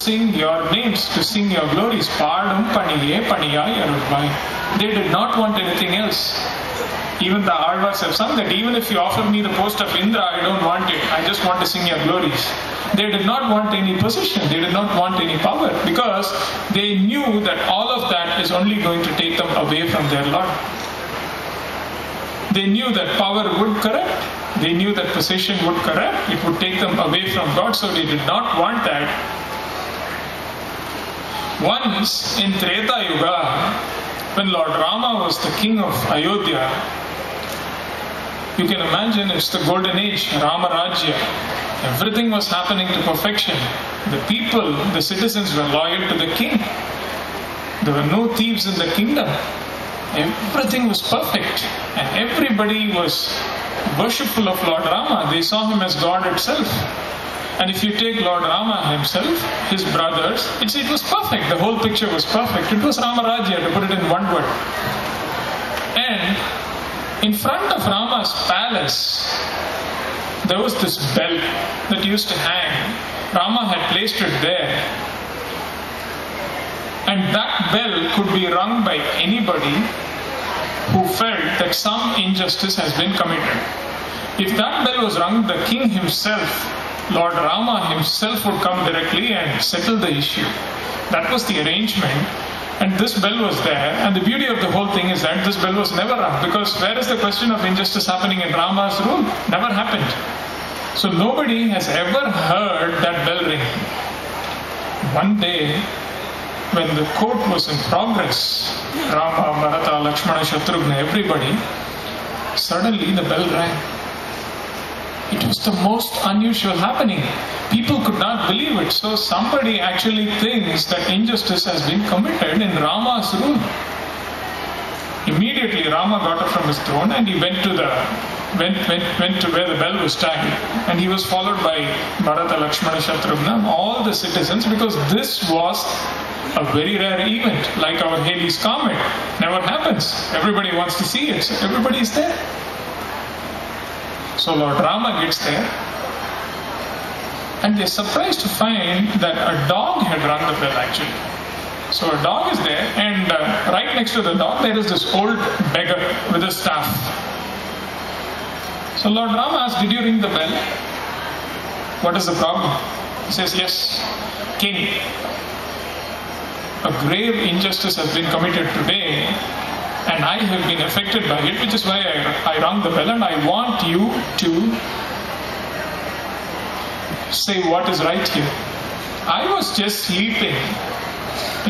sing your names, to sing your glories. Paadum paniye paniyai arulvai. They did not want anything else. Even the Alvars have sung that even if you offer me the post of Indra, I don't want it. I just want to sing your glories. They did not want any position. They did not want any power, because they knew that all of that is only going to take them away from their Lord. They knew that power would corrupt. They knew that possession would corrupt. It would take them away from God. So they did not want that. Once in Treta Yuga, when Lord Rama was the king of Ayodhya, you can imagine it's the golden age, Rama Rajya. Everything was happening to perfection. The people, the citizens were loyal to the king. There were no thieves in the kingdom. Everything was perfect. And everybody was worshipful of Lord Rama. They saw him as God itself. And if you take Lord Rama himself, his brothers, it was perfect. The whole picture was perfect. It was Rama Rajya, to put it in one word. And in front of Rama's palace, there was this bell that used to hang. Rama had placed it there. And that bell could be rung by anybody who felt that some injustice has been committed. If that bell was rung, the king himself, Lord Rama himself, would come directly and settle the issue. That was the arrangement. And this bell was there, and the beauty of the whole thing is that this bell was never rung, because where is the question of injustice happening in Rama's rule? Never happened. So nobody has ever heard that bell ring. One day, when the court was in progress, Rama, Bharata, Lakshmana, Shatrugna, everybody, suddenly the bell rang. It was the most unusual happening. People could not believe it. So somebody actually thinks that injustice has been committed in Rama's rule. Immediately Rama got up from his throne and he went to where the bell was tied, and he was followed by Bharata, Lakshmana, Shatrugna, all the citizens, because this was a very rare event, like our Halley's Comet. Never happens. Everybody wants to see it, so everybody is there. So Lord Rama gets there, and they're surprised to find that a dog had rung the bell actually. So a dog is there, and right next to the dog there is this old beggar with a staff. So Lord Rama asked, "Did you ring the bell? What is the problem?" He says, "Yes, King, a grave injustice has been committed today, and I have been affected by it, which is why I rung the bell, and I want you to say what is right here. I was just sleeping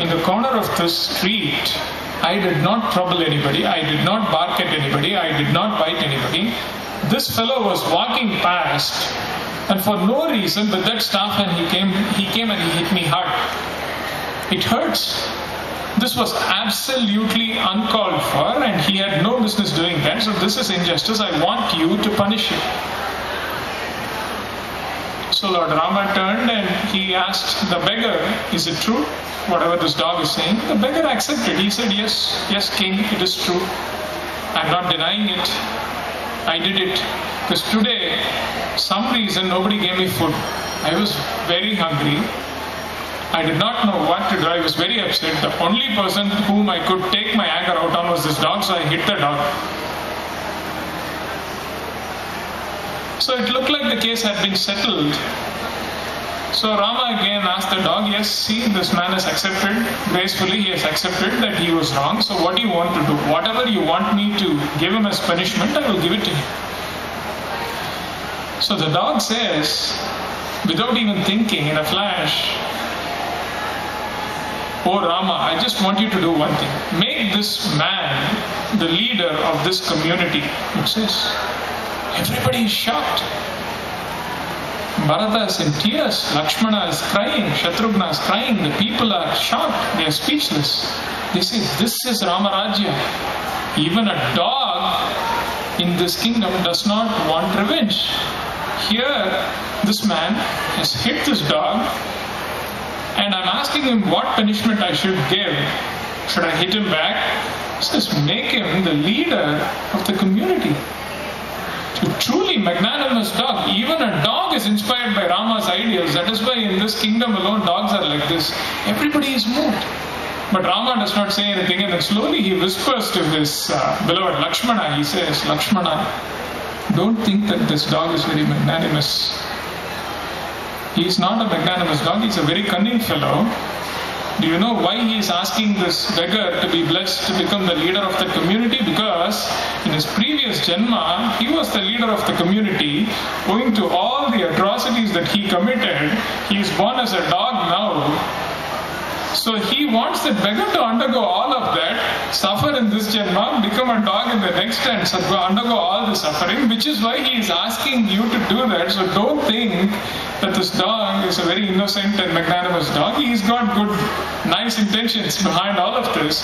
in the corner of this street. I did not trouble anybody. I did not bark at anybody. I did not bite anybody. This fellow was walking past, and for no reason with that staff, and he came and he hit me hard. It hurts. This was absolutely uncalled for, and he had no business doing that. So this is injustice. I want you to punish him." So Lord Rama turned and he asked the beggar, "Is it true, whatever this dog is saying?" The beggar accepted. He said, Yes, King, it is true. I'm not denying it. I did it. Because today, some reason, nobody gave me food. I was very hungry. I did not know what to do. I was very upset. The only person whom I could take my anger out on was this dog, so I hit the dog. So it looked like the case had been settled. So Rama again asked the dog, "Yes, see, this man has accepted, gracefully he has accepted that he was wrong. So what do you want to do? Whatever you want me to give him as punishment, I will give it to him." So the dog says, without even thinking, in a flash, "Oh Rama, I just want you to do one thing. Make this man the leader of this community." It says, everybody is shocked. Bharata is in tears, Lakshmana is crying, Shatrugna is crying, the people are shocked, they are speechless. They say, "This is Rama Rajya. Even a dog in this kingdom does not want revenge. Here, this man has hit this dog, and I'm asking him what punishment I should give. Should I hit him back?" He says, "Make him the leader of the community. A truly magnanimous dog. Even a dog is inspired by Rama's ideals. That is why in this kingdom alone, dogs are like this. Everybody is moved. But Rama does not say anything, and then slowly he whispers to his beloved Lakshmana. He says, Lakshmana, don't think that this dog is very magnanimous. He is not a magnanimous dog. He is a very cunning fellow. Do you know why he is asking this beggar to be blessed to become the leader of the community? Because in his previous Janma, he was the leader of the community. Owing to all the atrocities that he committed, he is born as a dog now. So he wants the beggar to undergo all of that, suffer in this Janma, become a dog in the next and undergo all the suffering, which is why he is asking you to do that. So don't think that this dog is a very innocent and magnanimous dog. He's got good, nice intentions behind all of this.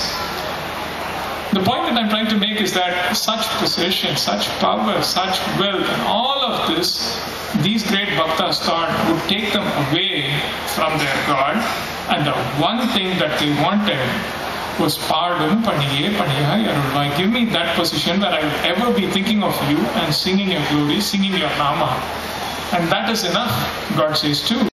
The point that I'm trying to make is that such possession, such power, such wealth, and all of this, these great bhaktas thought would take them away from their God. And the one thing that they wanted was Pardum Paniye Paniya Yarulvai. Give me that position where I will ever be thinking of you and singing your glory, singing your Nama. And that is enough, God says too.